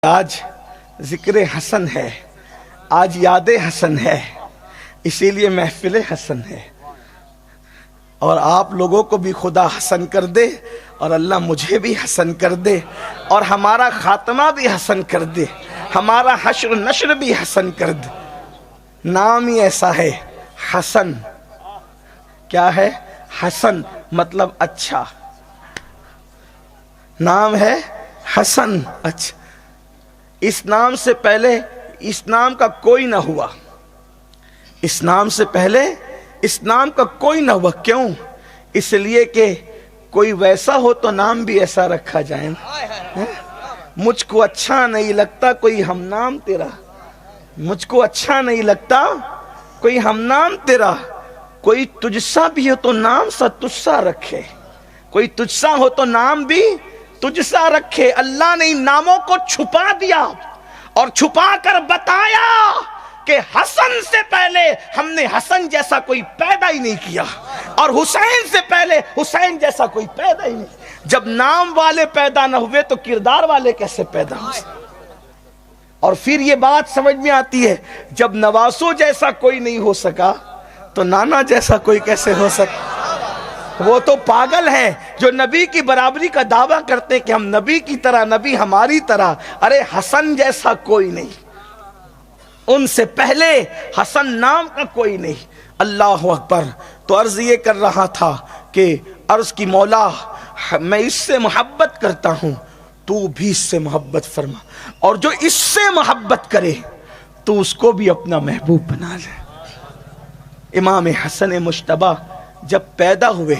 آج ذکر حسن ہے، آج یاد حسن ہے، اسی لیے محفل حسن ہے۔ اور آپ لوگوں کو بھی خدا حسن کر دے، اور اللہ مجھے بھی حسن کر دے، اور ہمارا خاتمہ بھی حسن کر دے، ہمارا حشر نشر بھی حسن کر دے۔ نام ہی ایسا ہے حسن۔ کیا ہے؟ حسن مطلب اچھا۔ نام ہے حسن، اچھا۔ اس نام سے پہلے اس نام کا کوئی نہ ہوا، اس نام سے پہلے اس نام کا کوئی نہ ہوا۔ کیوں؟ اس لیے کہ کوئی ویسا ہو تو نام بھی ایسا رکھا جائے نا۔ مجھ کو اچھا نہیں لگتا کوئی ہم نام تیرا، مجھ کو اچھا نہیں لگتا کوئی ہم نام تیرا۔ کوئی تجھ سا بھی ہو تو نام سا تجھ سا رکھے، کوئی تجھ سا ہو تو نام بھی تجھ سا رکھے۔ اللہ نے ان ناموں کو چھپا دیا اور چھپا کر بتایا کہ حسن سے پہلے ہم نے حسن جیسا کوئی پیدا ہی نہیں کیا، اور حسین سے پہلے حسین جیسا کوئی پیدا ہی نہیں۔ جب نام والے پیدا نہ ہوئے تو کردار والے کیسے پیدا ہو؟ اور پھر یہ بات سمجھ میں آتی ہے، جب نواسو جیسا کوئی نہیں ہو سکا تو نانا جیسا کوئی کیسے ہو سکا؟ وہ تو پاگل ہیں جو نبی کی برابری کا دعویٰ کرتے کہ ہم نبی کی طرح، نبی ہماری طرح۔ ارے حسن جیسا کوئی نہیں، ان سے پہلے حسن نام کا کوئی نہیں۔ اللہ اکبر۔ تو عرض یہ کر رہا تھا کہ عرض کی مولا میں اس سے محبت کرتا ہوں، تو بھی اس سے محبت فرما، اور جو اس سے محبت کرے تو اس کو بھی اپنا محبوب بنا لے۔ امام حسن مجتبی جب پیدا ہوئے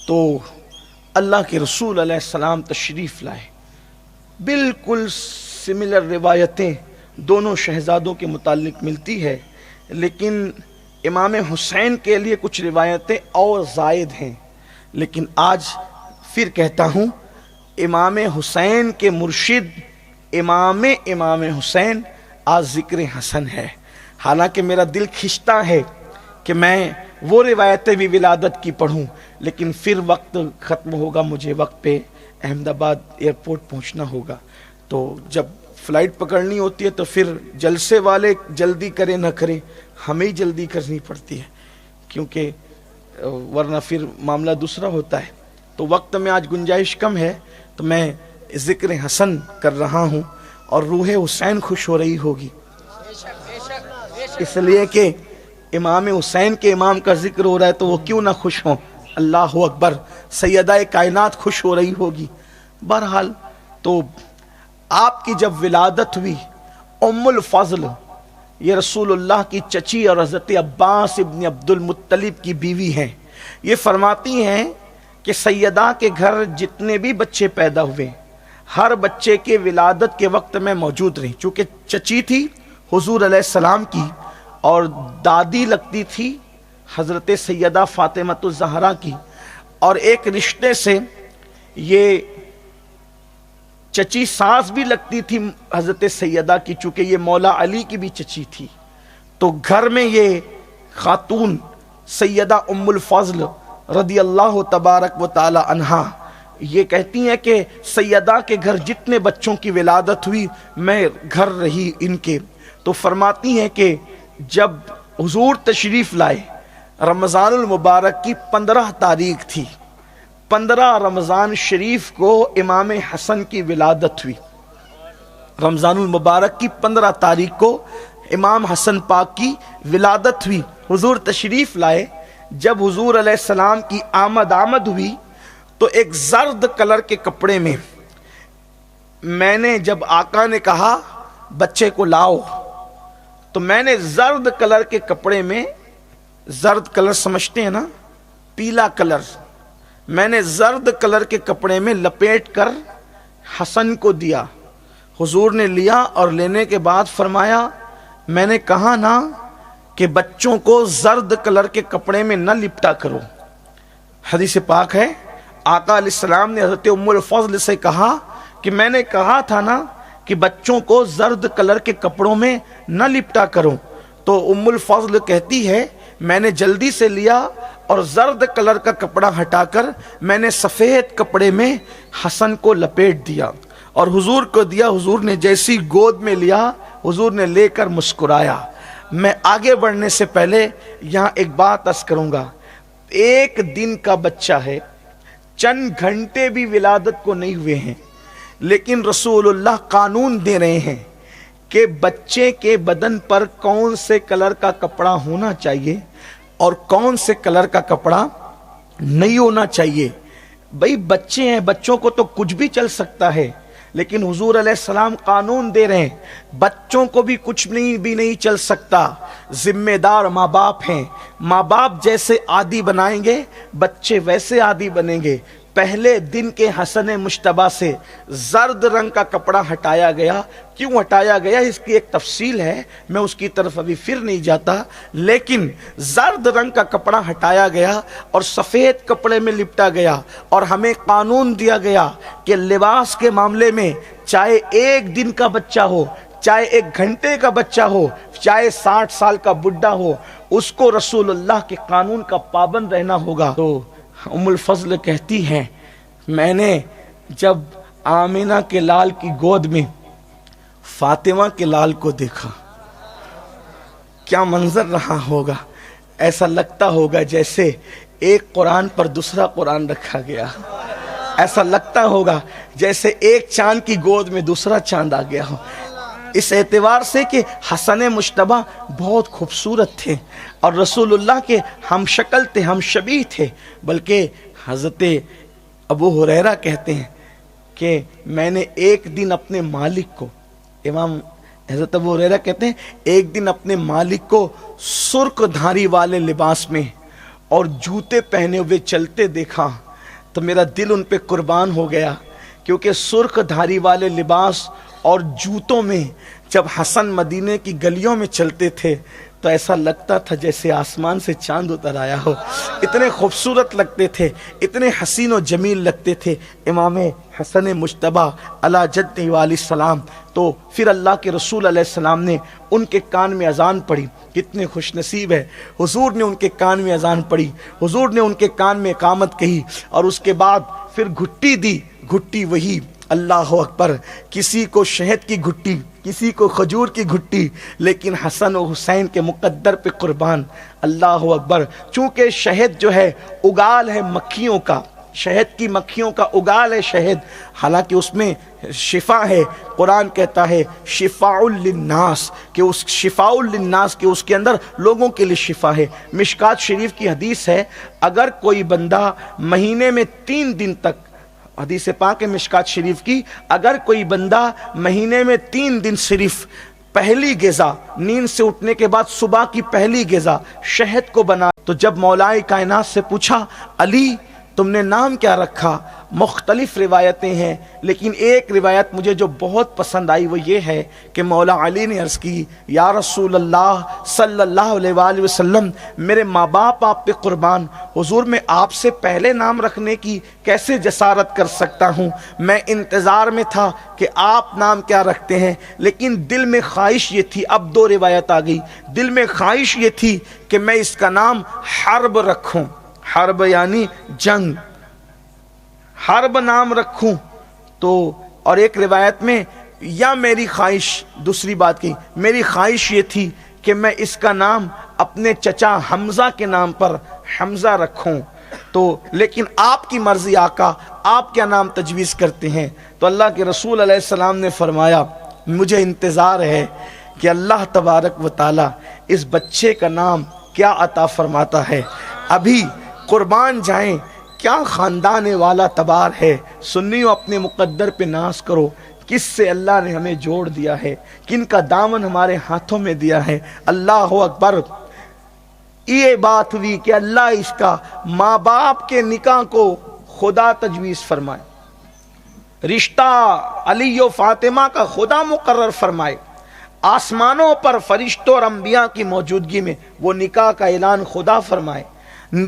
تو اللہ کے رسول علیہ السلام تشریف لائے۔ بالکل سملر روایتیں دونوں شہزادوں کے متعلق ملتی ہے، لیکن امام حسین کے لیے کچھ روایتیں اور زائد ہیں۔ لیکن آج پھر کہتا ہوں، امام حسین کے مرشد امام حسین آج ذکر حسن ہے۔ حالانکہ میرا دل کھنچتا ہے کہ میں وہ روایتیں بھی ولادت کی پڑھوں، لیکن پھر وقت ختم ہوگا، مجھے وقت پہ احمد آباد ایئرپورٹ پہنچنا ہوگا۔ تو جب فلائٹ پکڑنی ہوتی ہے تو پھر جلسے والے جلدی کرے نہ کرے، ہمیں جلدی کرنی پڑتی ہے، کیونکہ ورنہ پھر معاملہ دوسرا ہوتا ہے۔ تو وقت میں آج گنجائش کم ہے، تو میں ذکر حسن کر رہا ہوں، اور روح حسین خوش ہو رہی ہوگی، اس لیے کہ امام حسین کے امام کا ذکر ہو رہا ہے تو وہ کیوں نہ خوش ہوں۔ اللہ اکبر۔ سیدہ کائنات خوش ہو رہی ہوگی۔ بہرحال تو آپ کی جب ولادت ہوئی، ام الفضل یہ رسول اللہ کی چچی اور حضرت عباس ابن عبد المطلب کی بیوی ہیں، یہ فرماتی ہیں کہ سیدہ کے گھر جتنے بھی بچے پیدا ہوئے، ہر بچے کے ولادت کے وقت میں موجود رہی، چونکہ چچی تھی حضور علیہ السلام کی، اور دادی لگتی تھی حضرت سیدہ فاطمہ الزہرا کی، اور ایک رشتے سے یہ چچی ساس بھی لگتی تھی حضرت سیدہ کی، چونکہ یہ مولا علی کی بھی چچی تھی۔ تو گھر میں یہ خاتون سیدہ ام الفضل رضی اللہ تبارک و تعالی عنہا یہ کہتی ہیں کہ سیدہ کے گھر جتنے بچوں کی ولادت ہوئی میں گھر رہی ان کے۔ تو فرماتی ہیں کہ جب حضور تشریف لائے، رمضان المبارک کی 15 تاریخ تھی، 15 رمضان شریف کو امام حسن کی ولادت ہوئی۔ رمضان المبارک کی 15 تاریخ کو امام حسن پاک کی ولادت ہوئی، حضور تشریف لائے۔ جب حضور علیہ السلام کی آمد ہوئی تو ایک زرد کلر کے کپڑے میں نے جب آقا نے کہا بچے کو لاؤ، تو میں نے زرد کلر کے کپڑے میں، زرد کلر سمجھتے ہیں نا، پیلا کلر، میں نے زرد کلر کے کپڑے میں لپیٹ کر حسن کو دیا۔ حضور نے لیا اور لینے کے بعد فرمایا، میں نے کہا نا کہ بچوں کو زرد کلر کے کپڑے میں نہ لپٹا کرو۔ حدیث پاک ہے، آقا علیہ السلام نے حضرت ام الفضل سے کہا کہ میں نے کہا تھا نا کہ بچوں کو زرد کلر کے کپڑوں میں نہ لپٹا کرو۔ تو ام الفضل کہتی ہے میں نے جلدی سے لیا اور زرد کلر کا کپڑا ہٹا کر میں نے سفید کپڑے میں حسن کو لپیٹ دیا، اور حضور کو دیا. حضور نے جیسی گود میں لیا, حضور نے لے کر مسکرایا. میں آگے بڑھنے سے پہلے یہاں ایک بات عرض کروں گا. ایک دن کا بچہ ہے, چند گھنٹے بھی ولادت کو نہیں ہوئے ہیں, لیکن رسول اللہ قانون دے رہے ہیں کہ بچے کے بدن پر کون سے کلر کا کپڑا ہونا چاہیے اور کون سے کلر کا کپڑا نہیں ہونا چاہیے. بھئی بچے ہیں, بچوں کو تو کچھ بھی چل سکتا ہے, لیکن حضور علیہ السلام قانون دے رہے ہیں بچوں کو بھی کچھ نہیں چل سکتا. ذمہ دار ماں باپ ہیں, ماں باپ جیسے عادی بنائیں گے بچے ویسے عادی بنیں گے. پہلے دن کے حسن مشتبہ سے زرد رنگ کا کپڑا ہٹایا گیا. کیوں ہٹایا گیا اس کی ایک تفصیل ہے, میں اس کی طرف ابھی پھر نہیں جاتا, لیکن زرد رنگ کا کپڑا ہٹایا گیا اور سفید کپڑے میں لپٹا گیا. اور ہمیں قانون دیا گیا کہ لباس کے معاملے میں چاہے ایک دن کا بچہ ہو, چاہے ایک گھنٹے کا بچہ ہو, چاہے 60 سال کا بڈھا ہو, اس کو رسول اللہ کے قانون کا پابند رہنا ہوگا. تو ام الفضل کہتی ہیں میں نے جب آمینہ کے لال کی گود میں فاطمہ کے لال کو دیکھا, کیا منظر رہا ہوگا. ایسا لگتا ہوگا جیسے ایک قرآن پر دوسرا قرآن رکھا گیا. ایسا لگتا ہوگا جیسے ایک چاند کی گود میں دوسرا چاند آ گیا ہو. اس اعتبار سے کہ حسن مشتبہ بہت خوبصورت تھے اور رسول اللہ کے ہم شکل تھے, ہم شبیہ تھے. بلکہ حضرت ابو ہریرہ کہتے ہیں کہ میں نے ایک دن اپنے مالک کو, امام حضرت ابو ہریرہ کہتے ہیں ایک دن اپنے مالک کو سرخ دھاری والے لباس میں اور جوتے پہنے ہوئے چلتے دیکھا تو میرا دل ان پہ قربان ہو گیا. کیونکہ سرخ دھاری والے لباس اور جوتوں میں جب حسن مدینے کی گلیوں میں چلتے تھے تو ایسا لگتا تھا جیسے آسمان سے چاند اتر آیا ہو. اتنے خوبصورت لگتے تھے, اتنے حسین و جمیل لگتے تھے امام حسن مجتبیٰ علی جدہ علیہ السلام. تو پھر اللہ کے رسول علیہ السلام نے ان کے کان میں اذان پڑھی. کتنے خوش نصیب ہے, حضور نے ان کے کان میں اذان پڑھی, حضور نے ان کے کان میں اقامت کہی اور اس کے بعد پھر گھٹی دی. گھٹی وہی اللہ اکبر, کسی کو شہد کی گھٹی, کسی کو کھجور کی گھٹی, لیکن حسن و حسین کے مقدر پہ قربان. اللہ اکبر. چونکہ شہد جو ہے اگال ہے مکھیوں کا, شہد کی مکھیوں کا اگال ہے شہد, حالانکہ اس میں شفا ہے. قرآن کہتا ہے شفاء للناس, کہ اس شفاء للناس کہ اس کے اندر لوگوں کے لیے شفا ہے. مشکات شریف کی حدیث ہے اگر کوئی بندہ مہینے میں 3 دن تک, حدیث پاک ہے مشکات شریف کی, اگر کوئی بندہ مہینے میں 3 دن صرف پہلی غذا نیند سے اٹھنے کے بعد صبح کی پہلی غذا شہد کو بنا, تو جب مولائے کائنات سے پوچھا علی تم نے نام کیا رکھا, مختلف روایتیں ہیں لیکن ایک روایت مجھے جو بہت پسند آئی وہ یہ ہے کہ مولا علی نے عرض کی یا رسول اللہ صلی اللہ علیہ وآلہ وسلم میرے ماں باپ آپ پہ قربان, حضور میں آپ سے پہلے نام رکھنے کی کیسے جسارت کر سکتا ہوں. میں انتظار میں تھا کہ آپ نام کیا رکھتے ہیں, لیکن دل میں خواہش یہ تھی, اب 2 روایت آ گئی, دل میں خواہش یہ تھی کہ میں اس کا نام حرب رکھوں. حرب یعنی جنگ, حرب نام رکھوں. تو اور ایک روایت میں یا میری خواہش, دوسری بات کی میری خواہش یہ تھی کہ میں اس کا نام اپنے چچا حمزہ کے نام پر حمزہ رکھوں. تو لیکن آپ کی مرضی آقا, آپ کیا نام تجویز کرتے ہیں؟ تو اللہ کے رسول علیہ السلام نے فرمایا مجھے انتظار ہے کہ اللہ تبارک و تعالی اس بچے کا نام کیا عطا فرماتا ہے. ابھی قربان جائیں, کیا خاندان والا تبار ہے. سنیوں اپنے مقدر پہ ناز کرو, کس سے اللہ نے ہمیں جوڑ دیا ہے, کن کا دامن ہمارے ہاتھوں میں دیا ہے. اللہ اکبر. یہ بات ہوئی کہ اللہ اس کا ماں باپ کے نکاح کو خدا تجویز فرمائے, رشتہ علی و فاطمہ کا خدا مقرر فرمائے, آسمانوں پر فرشتوں اور انبیاء کی موجودگی میں وہ نکاح کا اعلان خدا فرمائے,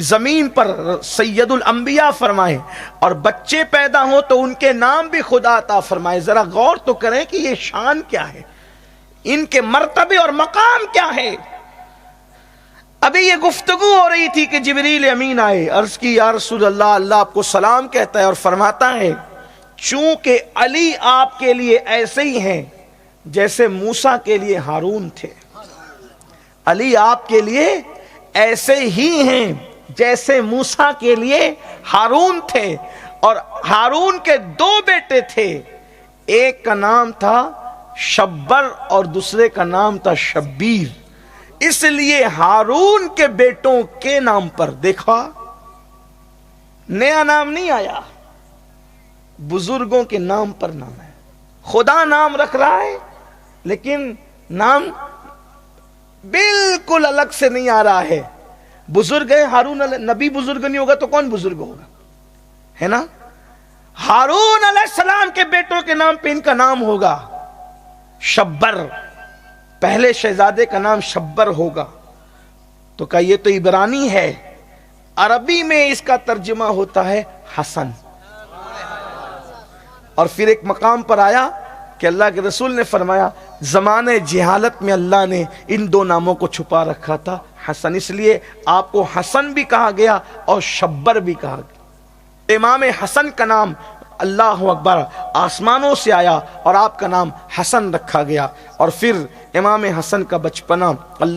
زمین پر سید الانبیاء فرمائے, اور بچے پیدا ہوں تو ان کے نام بھی خدا عطا فرمائے. ذرا غور تو کریں کہ یہ شان کیا ہے, ان کے مرتبے اور مقام کیا ہے. ابھی یہ گفتگو ہو رہی تھی کہ جبریل امین آئے, عرض کی یا رسول اللہ, اللہ آپ کو سلام کہتا ہے اور فرماتا ہے چونکہ علی آپ کے لیے ایسے ہی ہیں جیسے موسیٰ کے لیے ہارون تھے. علی آپ کے لیے ایسے ہی ہیں جیسے موسیٰ کے لیے ہارون تھے. اور ہارون کے 2 بیٹے تھے، ایک کا نام تھا شبر اور دوسرے کا نام تھا شبیر. اس لیے ہارون کے بیٹوں کے نام پر دیکھا نیا نام نہیں آیا، بزرگوں کے نام پر نام ہے. خدا نام رکھ رہا ہے لیکن نام بالکل الگ سے نہیں آ رہا ہے. بزرگ ہے ہارون نبی، بزرگ نہیں ہوگا تو کون بزرگ ہوگا، ہے نا؟ ہارون علیہ السلام کے بیٹوں کے نام پہ ان کا نام ہوگا شبر. پہلے شہزادے کا نام شبر ہوگا. تو کہا یہ تو عبرانی ہے، عربی میں اس کا ترجمہ ہوتا ہے حسن. اور پھر ایک مقام پر آیا کہ اللہ کے رسول نے فرمایا زمانے جہالت میں اللہ نے ان 2 ناموں کو چھپا رکھا تھا حسن، اس لیے آپ کو حسن بھی کہا گیا اور شبر بھی کہا گیا. امام حسن کا نام اللہ اکبر آسمانوں سے آیا اور آپ کا نام حسن رکھا گیا. اور پھر امام حسن کا بچپنا اللہ